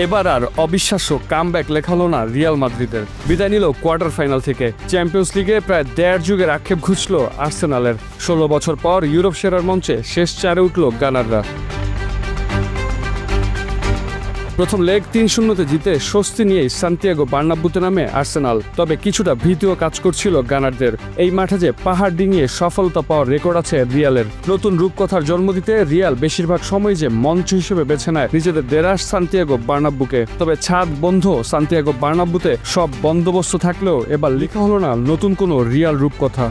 এবার আর অবিশ্বাস্য কামব্যাক লেখা হলো না রিয়াল মাদ্রিদের। বিদায় নিল কোয়ার্টার ফাইনাল থেকে। চ্যাম্পিয়ন্স লিগে প্রায় ১.৫ যুগের আক্ষেপ ঘুচল আর্সেনালের। ১৬ বছর পর ইউরোপ সেরার মঞ্চে শেষ চারে উঠল গানাররা। প্রথম লেগ ৩-০ জিতে স্বস্তি নিয়েই সান্তিয়াগো বার্নাব্যুতে নামে আর্সেনাল। তবে কিছুটা ভীতিও কাজ করছিল গানারদের। এই মাঠে যে পাহাড় ডিঙিয়ে সফলতা পাওয়ার রেকর্ড আছে রিয়ালের। নতুন রূপকথার জন্ম দিতে রিয়াল বেশিরভাগ সময় যে মঞ্চ হিসেবে বেছে নেয় নিজেদের দেরাস সান্তিয়াগো বার্নাব্যুকে। তবে ছাদ বন্ধ সান্তিয়াগো বার্নাব্যুতে সব বন্দোবস্ত থাকলেও এবার লেখা হলো না নতুন কোনো রিয়াল রূপকথা।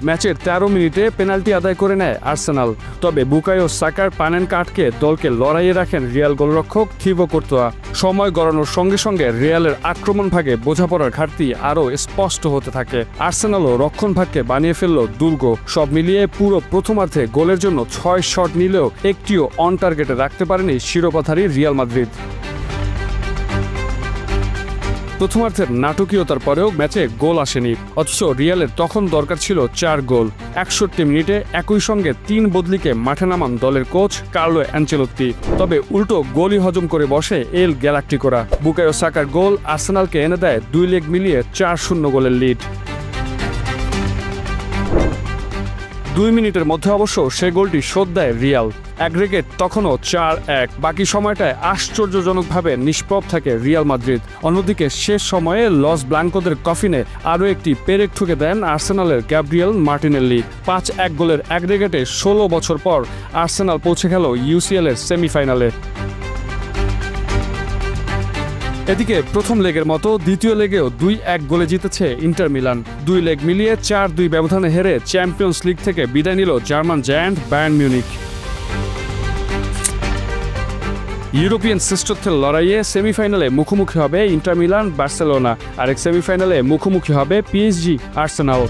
ম্যাচের ১৩ মিনিটে পেনাল্টি আদায় করে নেয় আর্সেনাল। তবে বুকায়ো সাকার পানেনকা আটকে দলকে লড়াইয়ে রাখেন রিয়াল গোলরক্ষক থিবো কোর্তোয়া। সময় গড়ানোর সঙ্গে সঙ্গে রিয়ালের আক্রমণ ভাগে বোঝাপড়ার ঘাটতি আরও স্পষ্ট হতে থাকে। আর্সেনালও রক্ষণ ভাগকে বানিয়ে ফেলল দুর্গ। সব মিলিয়ে পুরো প্রথমার্ধে গোলের জন্য ৬ শট নিলেও একটিও অন টার্গেটে রাখতে পারেনি শিরোপাধারী রিয়াল মাদ্রিদ। প্রথমার্ধের নাটকীয়তার পরেও ম্যাচে গোল আসেনি, অথচ রিয়ালের তখন দরকার ছিল ৪ গোল। ৬১ মিনিটে একই সঙ্গে ৩ বদলিকে মাঠে নামান দলের কোচ কার্লো অ্যানচেলোত্তি। তবে উল্টো গোলই হজম করে বসে এল গ্যালাক্টিকোরা। বুকায়ো সাকার গোল আর্সেনালকে এনে দেয় ২ লেগ মিলিয়ে ৪-০ গোলের লিড। ২ মিনিটের মধ্যে অবশ্য সে গোলটি শোধ দেয় রিয়াল। অ্যাগ্রেগেট তখনও ৪-১। বাকি সময়টায় আশ্চর্যজনকভাবে নিষ্প্রভ থাকে রিয়াল মাদ্রিদ। অন্যদিকে শেষ সময়ে লস ব্লাঙ্কোদের কফিনে আরও একটি পেরেক ঠুকে দেন আর্সেনালের গ্যাব্রিয়েল মার্টিনেল্লি। ৫-১ গোলের অ্যাগ্রেগেটে ১৬ বছর পর আর্সেনাল পৌঁছে গেল ইউসিএলের সেমিফাইনালে। এদিকে প্রথম লেগের মতো দ্বিতীয় লেগেও ২-১ গোলে জিতেছে ইন্টার মিলান। ২ লেগ মিলিয়ে ৪-২ ব্যবধানে হেরে চ্যাম্পিয়ন্স লিগ থেকে বিদায় নিল German giant Bayern Munich. European শ্রেষ্ঠত্বের লড়াইয়ে সেমিফাইনালে মুখোমুখি হবে ইন্টার মিলান বার্সেলোনা, আরেক সেমিফাইনালে মুখোমুখি হবে পিএসজি আর্সেনাল।